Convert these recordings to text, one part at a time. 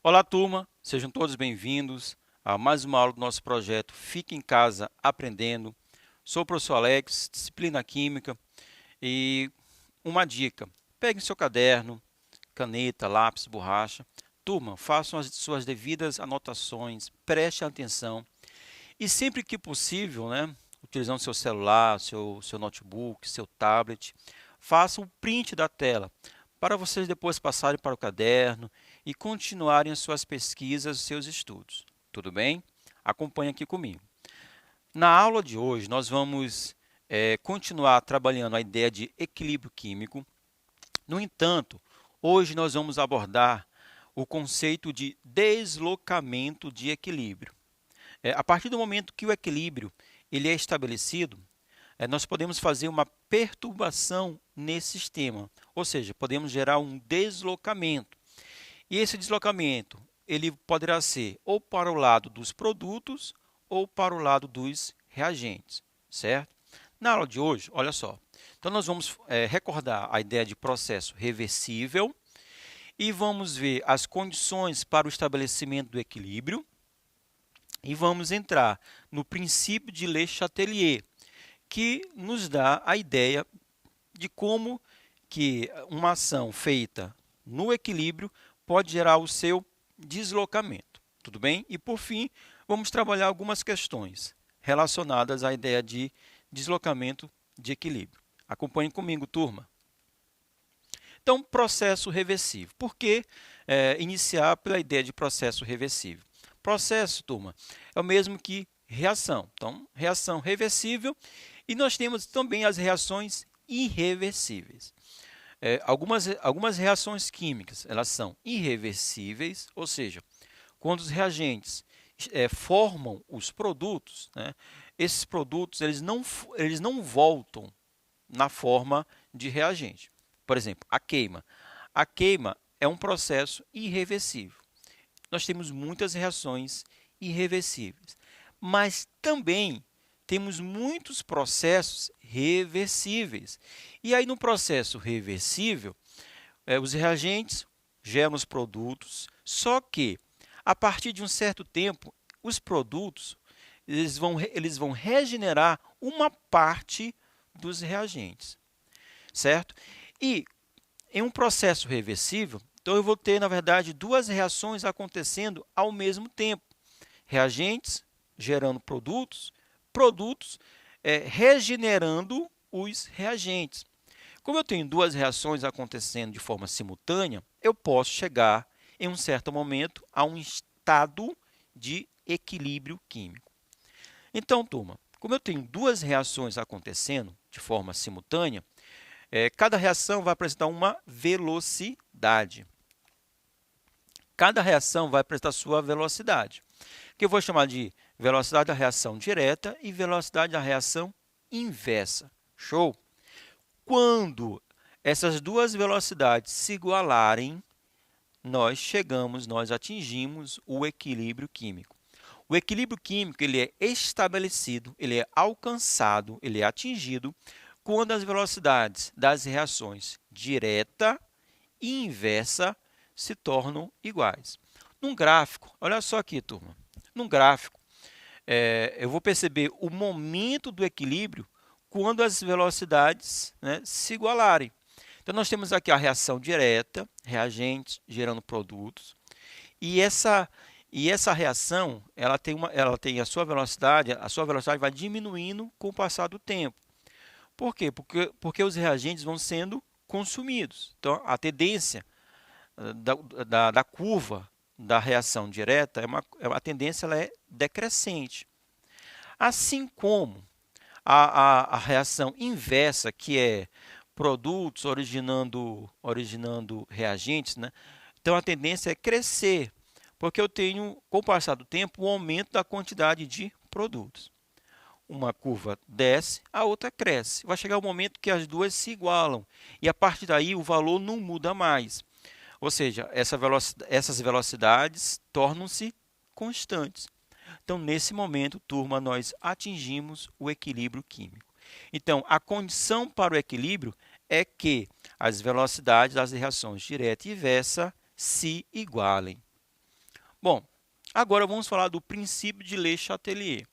Olá, turma! Sejam todos bem-vindos a mais uma aula do nosso projeto Fique em Casa Aprendendo. Sou o professor Alex, disciplina Química, e uma dica: pegue seu caderno, caneta, lápis, borracha. Turma, façam as suas devidas anotações, preste atenção e sempre que possível, utilizando seu celular, seu notebook, seu tablet, façam um print da tela para vocês depois passarem para o caderno e continuarem as suas pesquisas, seus estudos. Tudo bem? Acompanhe aqui comigo. Na aula de hoje, nós vamos continuar trabalhando a ideia de equilíbrio químico. No entanto, hoje nós vamos abordar o conceito de deslocamento de equilíbrio. A partir do momento que o equilíbrio ele é estabelecido, nós podemos fazer uma perturbação nesse sistema, ou seja, podemos gerar um deslocamento. E esse deslocamento ele poderá ser ou para o lado dos produtos ou para o lado dos reagentes, certo? Na aula de hoje, olha só, então nós vamos recordar a ideia de processo reversível e vamos ver as condições para o estabelecimento do equilíbrio e vamos entrar no princípio de Le Chatelier, que nos dá a ideia de como que uma ação feita no equilíbrio pode gerar o seu deslocamento. Tudo bem? E, por fim, vamos trabalhar algumas questões relacionadas à ideia de deslocamento de equilíbrio. Acompanhem comigo, turma. Então, processo reversível. Por que iniciar pela ideia de processo reversível? Processo, turma, é o mesmo que reação. Então, reação reversível. E nós temos também as reações irreversíveis. Algumas reações químicas elas são irreversíveis, ou seja, quando os reagentes formam os produtos, esses produtos eles não voltam na forma de reagente. Por exemplo, a queima. A queima é um processo irreversível. Nós temos muitas reações irreversíveis, mas também temos muitos processos reversíveis. E aí, no processo reversível, os reagentes geram os produtos, só que, a partir de um certo tempo, os produtos eles vão regenerar uma parte dos reagentes, certo? E, em um processo reversível, então eu vou ter, na verdade, duas reações acontecendo ao mesmo tempo. Reagentes gerando produtos regenerando os reagentes. Como eu tenho duas reações acontecendo de forma simultânea, eu posso chegar, em um certo momento, a um estado de equilíbrio químico. Então, turma, como eu tenho duas reações acontecendo de forma simultânea, cada reação vai apresentar uma velocidade. Cada reação vai apresentar sua velocidade, que eu vou chamar de velocidade da reação direta e velocidade da reação inversa. Show? Quando essas duas velocidades se igualarem, nós atingimos o equilíbrio químico. O equilíbrio químico ele é estabelecido, ele é alcançado, ele é atingido quando as velocidades das reações direta e inversa se tornam iguais. Num gráfico, olha só aqui, turma. Num gráfico, eu vou perceber o momento do equilíbrio quando as velocidades se igualarem. Então, nós temos aqui a reação direta, reagentes gerando produtos, e essa reação ela tem a sua velocidade vai diminuindo com o passar do tempo. Por quê? Porque os reagentes vão sendo consumidos. Então, a tendência da curva da reação direta, a tendência ela é decrescente. Assim como a reação inversa, que é produtos originando reagentes, então a tendência é crescer, porque eu tenho, com o passar do tempo, um aumento da quantidade de produtos. Uma curva desce, a outra cresce. Vai chegar um momento que as duas se igualam, e a partir daí o valor não muda mais. Ou seja, essas velocidades tornam-se constantes. Então, nesse momento, turma, nós atingimos o equilíbrio químico. Então, a condição para o equilíbrio é que as velocidades das reações direta e inversa se igualem. Bom, agora vamos falar do princípio de Le Chatelier.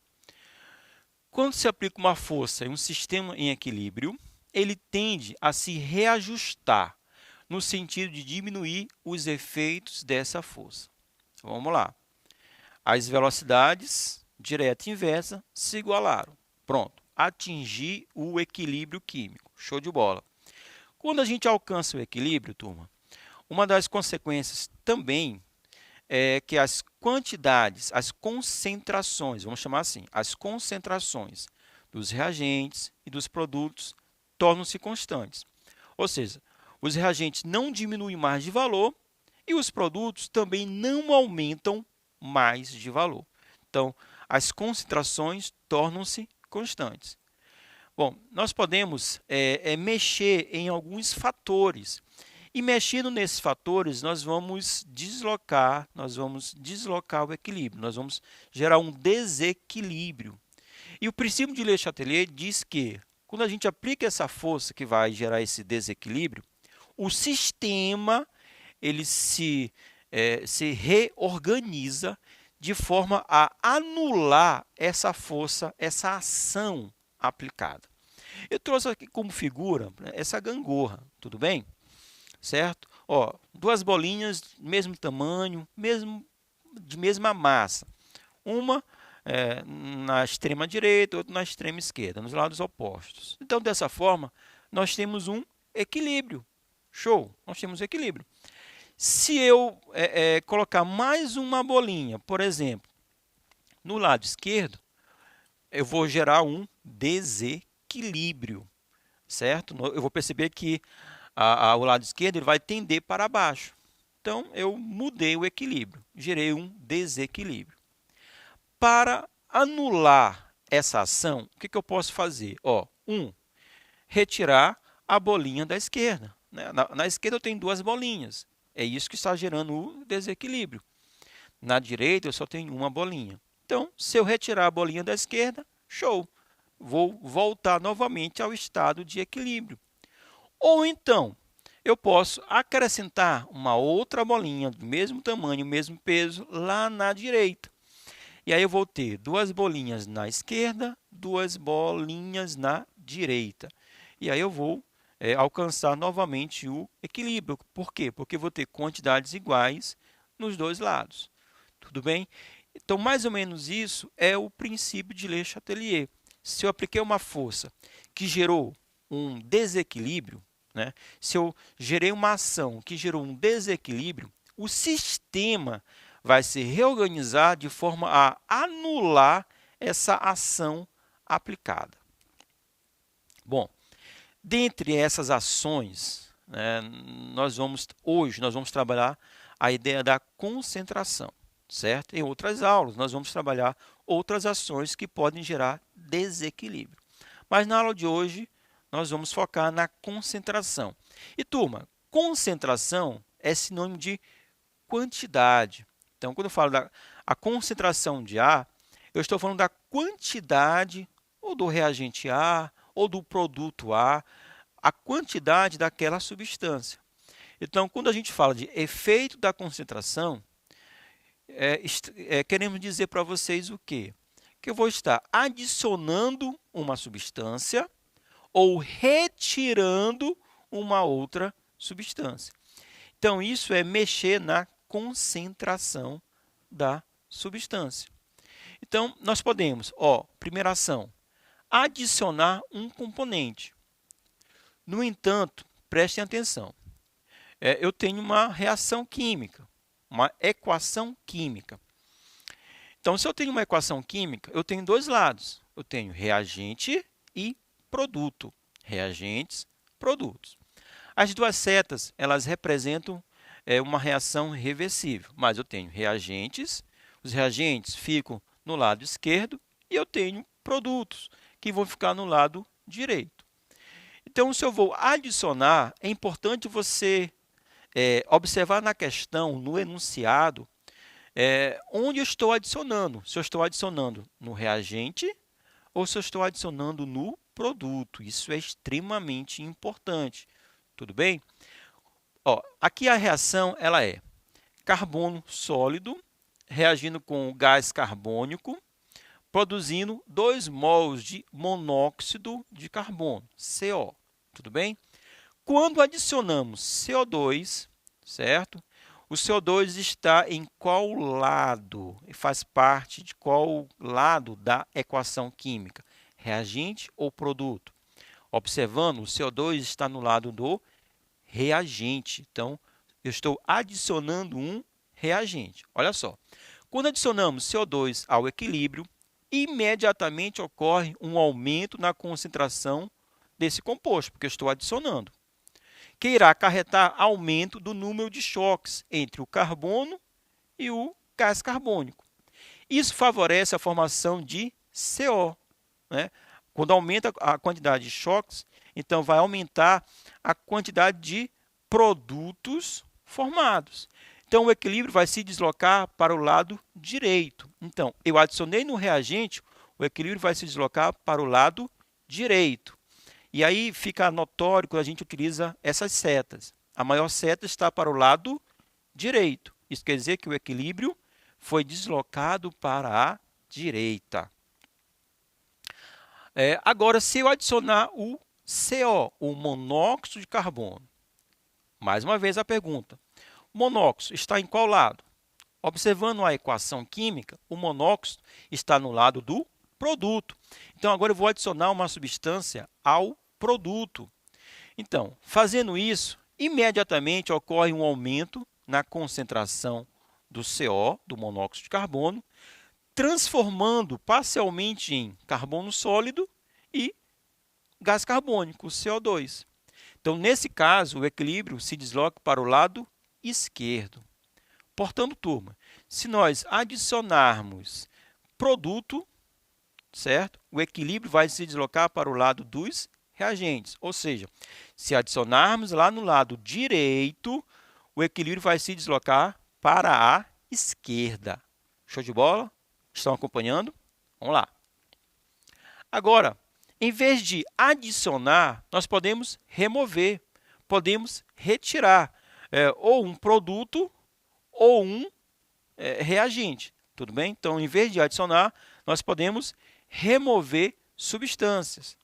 Quando se aplica uma força em um sistema em equilíbrio, ele tende a se reajustar, no sentido de diminuir os efeitos dessa força. Vamos lá. As velocidades direta e inversa se igualaram. Pronto, atingir o equilíbrio químico. Show de bola. Quando a gente alcança o equilíbrio, turma, uma das consequências também é que as quantidades, as concentrações, vamos chamar assim, as concentrações dos reagentes e dos produtos tornam-se constantes. Ou seja, os reagentes não diminuem mais de valor e os produtos também não aumentam mais de valor. Então, as concentrações tornam-se constantes. Bom, nós podemos mexer em alguns fatores. E mexendo nesses fatores, nós vamos deslocar o equilíbrio, nós vamos gerar um desequilíbrio. E o princípio de Le Chatelier diz que, quando a gente aplica essa força que vai gerar esse desequilíbrio, o sistema ele se reorganiza de forma a anular essa força, essa ação aplicada. Eu trouxe aqui como figura essa gangorra, tudo bem? Certo? Ó, duas bolinhas, mesmo tamanho, de mesma massa. Uma na extrema direita, outra na extrema esquerda, nos lados opostos. Então, dessa forma, nós temos um equilíbrio. Show! Nós temos um equilíbrio. Se eu colocar mais uma bolinha, por exemplo, no lado esquerdo, eu vou gerar um desequilíbrio, certo? Eu vou perceber que o lado esquerdo ele vai tender para baixo. Então, eu mudei o equilíbrio, gerei um desequilíbrio. Para anular essa ação, o que eu posso fazer? Retirar a bolinha da esquerda. Na esquerda eu tenho duas bolinhas. É isso que está gerando o desequilíbrio. Na direita eu só tenho uma bolinha. Então, se eu retirar a bolinha da esquerda, show! Vou voltar novamente ao estado de equilíbrio. Ou então, eu posso acrescentar uma outra bolinha do mesmo tamanho, mesmo peso, lá na direita. E aí eu vou ter duas bolinhas na esquerda, duas bolinhas na direita. E aí eu vou alcançar novamente o equilíbrio. Por quê? Porque eu vou ter quantidades iguais nos dois lados. Tudo bem? Então, mais ou menos isso é o princípio de Le Chatelier. Se eu apliquei uma força que gerou um desequilíbrio, se eu gerei uma ação que gerou um desequilíbrio, o sistema vai se reorganizar de forma a anular essa ação aplicada. Bom, dentre essas ações, hoje nós vamos trabalhar a ideia da concentração, certo? Em outras aulas, nós vamos trabalhar outras ações que podem gerar desequilíbrio. Mas na aula de hoje, nós vamos focar na concentração. E, turma, concentração é sinônimo de quantidade. Então, quando eu falo da concentração de A, eu estou falando da quantidade ou do reagente A ou do produto A, a quantidade daquela substância. Então, quando a gente fala de efeito da concentração, queremos dizer para vocês o quê? Que eu vou estar adicionando uma substância ou retirando uma outra substância. Então, isso é mexer na concentração da substância. Então, nós podemos, primeira ação, adicionar um componente. No entanto, prestem atenção, eu tenho uma reação química, uma equação química. Então, se eu tenho uma equação química, eu tenho dois lados. Eu tenho reagente e produto. Reagentes, produtos. As duas setas, elas representam uma reação reversível, mas eu tenho reagentes, os reagentes ficam no lado esquerdo e eu tenho produtos que vão ficar no lado direito. Então, se eu vou adicionar, é importante você observar na questão, no enunciado, onde eu estou adicionando. Se eu estou adicionando no reagente ou se eu estou adicionando no produto. Isso é extremamente importante. Tudo bem? Ó, aqui a reação ela é carbono sólido reagindo com o gás carbônico, produzindo 2 mols de monóxido de carbono, CO. Tudo bem? Quando adicionamos CO2, certo? O CO2 está em qual lado? E faz parte de qual lado da equação química? Reagente ou produto? Observando, o CO2 está no lado do reagente. Então, eu estou adicionando um reagente. Olha só. Quando adicionamos CO2 ao equilíbrio, imediatamente ocorre um aumento na concentração desse composto, porque eu estou adicionando, que irá acarretar aumento do número de choques entre o carbono e o gás carbônico. Isso favorece a formação de CO. Né? Quando aumenta a quantidade de choques, então vai aumentar a quantidade de produtos formados. Então, o equilíbrio vai se deslocar para o lado direito. Então, eu adicionei no reagente, o equilíbrio vai se deslocar para o lado direito. E aí fica notório quando a gente utiliza essas setas. A maior seta está para o lado direito. Isso quer dizer que o equilíbrio foi deslocado para a direita. Agora, se eu adicionar o CO, o monóxido de carbono, mais uma vez a pergunta, o monóxido está em qual lado? Observando a equação química, o monóxido está no lado do produto. Então, agora eu vou adicionar uma substância ao produto. Então, fazendo isso, imediatamente ocorre um aumento na concentração do CO, do monóxido de carbono, transformando parcialmente em carbono sólido e gás carbônico, CO2. Então, nesse caso, o equilíbrio se desloca para o lado esquerdo. Portanto, turma, se nós adicionarmos produto, certo? O equilíbrio vai se deslocar para o lado dos reagentes. Ou seja, se adicionarmos lá no lado direito, o equilíbrio vai se deslocar para a esquerda. Show de bola? Estão acompanhando? Vamos lá. Agora, em vez de adicionar, nós podemos remover, podemos retirar ou um produto ou um reagente. Tudo bem? Então, em vez de adicionar, nós podemos remover substâncias.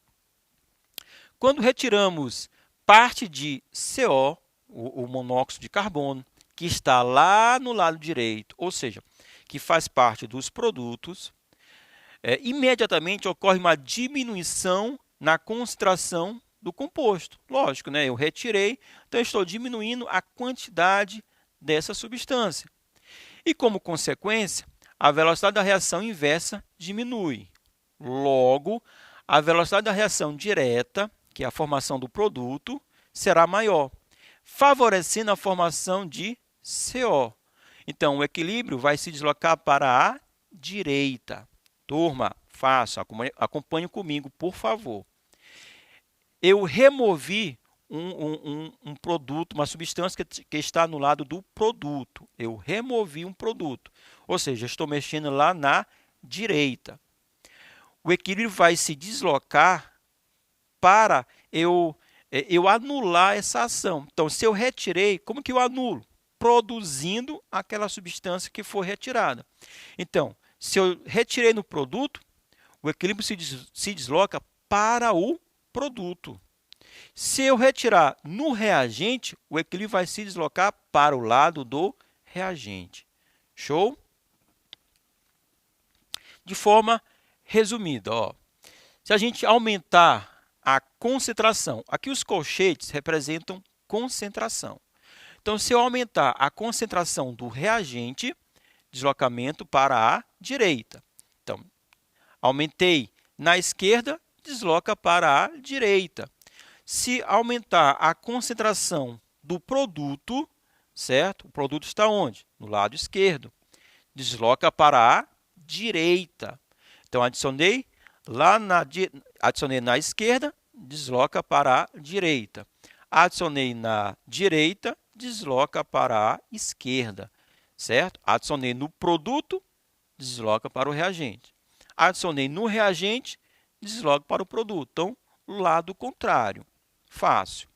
Quando retiramos parte de CO, o monóxido de carbono, que está lá no lado direito, ou seja, que faz parte dos produtos, imediatamente ocorre uma diminuição na concentração do composto. Lógico, né? Eu retirei, então eu estou diminuindo a quantidade dessa substância. E, como consequência, a velocidade da reação inversa diminui. Logo, a velocidade da reação direta, que é a formação do produto, será maior, favorecendo a formação de CO. Então, o equilíbrio vai se deslocar para a direita. Turma, faça, acompanhe comigo, por favor. Eu removi um produto, uma substância que está no lado do produto. Eu removi um produto, ou seja, estou mexendo lá na direita. O equilíbrio vai se deslocar para eu anular essa ação. Então, se eu retirei, como que eu anulo? Produzindo aquela substância que foi retirada. Então, se eu retirei no produto, o equilíbrio se desloca para o produto. Se eu retirar no reagente, o equilíbrio vai se deslocar para o lado do reagente. Show? De forma resumida, ó, se a gente aumentar a concentração, aqui os colchetes representam concentração. Então, se eu aumentar a concentração do reagente, deslocamento para a direita. Então, aumentei na esquerda, desloca para a direita. Se aumentar a concentração do produto, certo? O produto está onde? No lado esquerdo. Desloca para a direita. Então, adicionei na esquerda, desloca para a direita. Adicionei na direita, desloca para a esquerda. certo? Adicionei no produto, desloca para o reagente. Adicionei no reagente, desloca para o produto. Então, lado contrário. Fácil.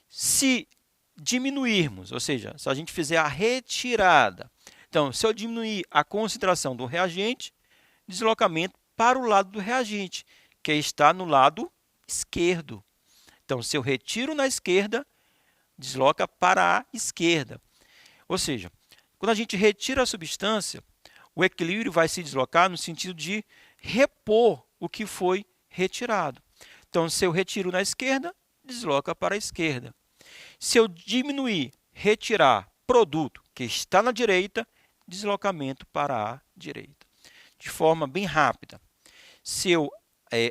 Se diminuirmos, ou seja, se a gente fizer a retirada, então, se eu diminuir a concentração do reagente, deslocamento para o lado do reagente, que está no lado esquerdo. Então, se eu retiro na esquerda, desloca para a esquerda. Ou seja, quando a gente retira a substância, o equilíbrio vai se deslocar no sentido de repor o que foi retirado. Então, se eu retiro na esquerda, desloca para a esquerda. Se eu diminuir, retirar produto que está na direita, deslocamento para a direita. De forma bem rápida. Se eu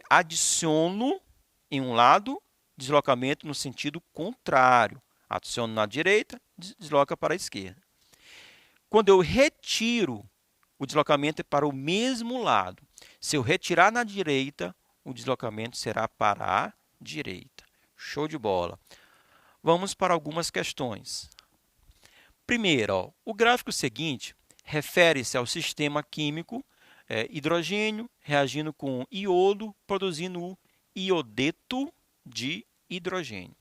adiciono em um lado, deslocamento no sentido contrário. Adiciono na direita, desloca para a esquerda. Quando eu retiro, o deslocamento é para o mesmo lado. Se eu retirar na direita, o deslocamento será para a direita. Show de bola. Vamos para algumas questões. Primeiro, o gráfico seguinte refere-se ao sistema químico hidrogênio reagindo com iodo, produzindo o iodeto de hidrogênio,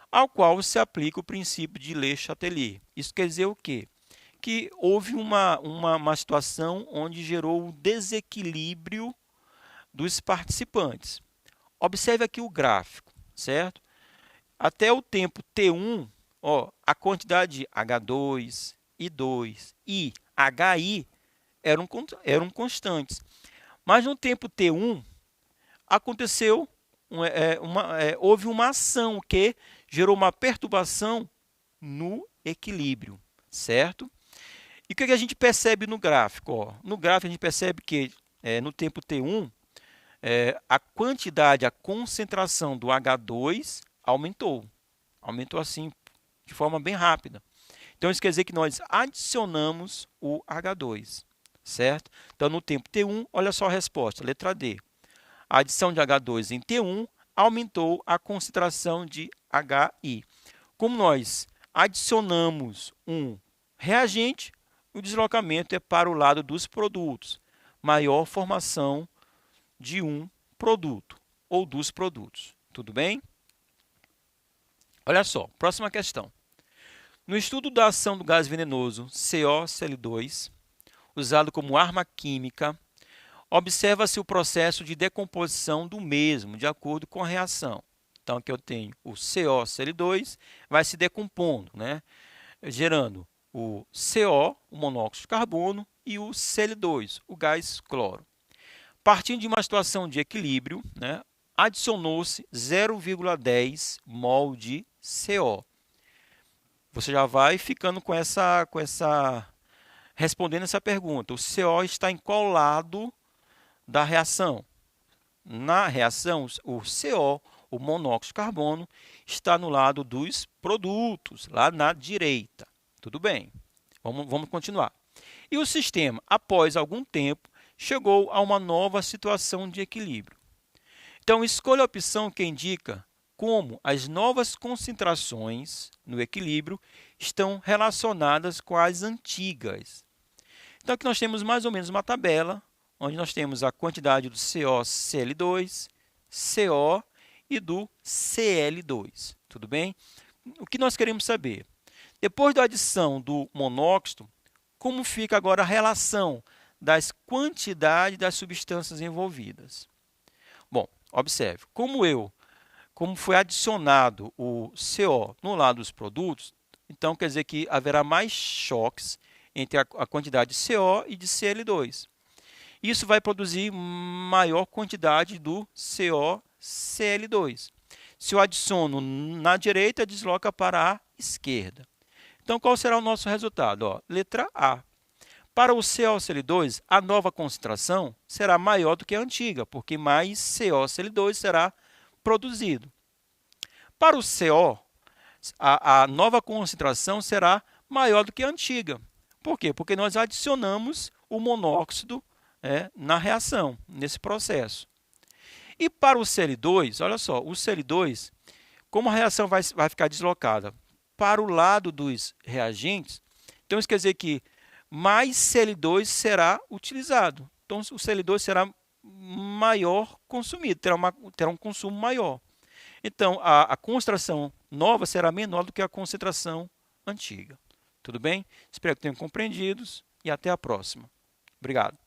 ao qual se aplica o princípio de Le Chatelier. Isso quer dizer o quê? Que houve uma situação onde gerou o desequilíbrio dos participantes. Observe aqui o gráfico, certo? Até o tempo T1, a quantidade de H2, I2 e HI eram constantes. Mas no tempo T1, aconteceu, houve uma ação que gerou uma perturbação no equilíbrio, certo? E o que a gente percebe no gráfico? No gráfico a gente percebe que no tempo T1, a quantidade, a concentração do H2 aumentou. Aumentou assim, de forma bem rápida. Então, isso quer dizer que nós adicionamos o H2, certo? Então, no tempo T1, olha só a resposta, letra D. A adição de H2 em T1 aumentou a concentração de HI. Como nós adicionamos um reagente, o deslocamento é para o lado dos produtos. Maior formação de um produto ou dos produtos. Tudo bem? Olha só, próxima questão. No estudo da ação do gás venenoso CoCl2, usado como arma química, observa-se o processo de decomposição do mesmo, de acordo com a reação. Então, aqui eu tenho o CoCl2, vai se decompondo, né? Gerando o CO, o monóxido de carbono, e o Cl2, o gás cloro. Partindo de uma situação de equilíbrio, né, adicionou-se 0,10 mol de CO. Você já vai ficando respondendo essa pergunta. O CO está em qual lado da reação? Na reação, o CO, o monóxido de carbono, está no lado dos produtos, lá na direita. Tudo bem, vamos continuar. E o sistema, após algum tempo, chegou a uma nova situação de equilíbrio. Então, escolha a opção que indica como as novas concentrações no equilíbrio estão relacionadas com as antigas. Então, aqui nós temos mais ou menos uma tabela, onde nós temos a quantidade do CoCl2, CO e do Cl2. Tudo bem? O que nós queremos saber? Depois da adição do monóxido, como fica agora a relação das quantidades das substâncias envolvidas? Bom, observe, como foi adicionado o CO no lado dos produtos, então quer dizer que haverá mais choques entre a quantidade de CO e de Cl2. Isso vai produzir maior quantidade do CoCl2. Se eu adiciono na direita, desloca para a esquerda. Então, qual será o nosso resultado? Letra A. Para o CoCl2, a nova concentração será maior do que a antiga, porque mais CoCl2 será produzido. Para o CO, a nova concentração será maior do que a antiga. Por quê? Porque nós adicionamos o monóxido na reação, nesse processo. E para o Cl2, olha só, o Cl2, como a reação vai ficar deslocada para o lado dos reagentes, Então, isso quer dizer que mais Cl2 será utilizado. Então, o Cl2 será maior consumido, terá um consumo maior. Então, a concentração nova será menor do que a concentração antiga. Tudo bem? Espero que tenham compreendido e até a próxima. Obrigado.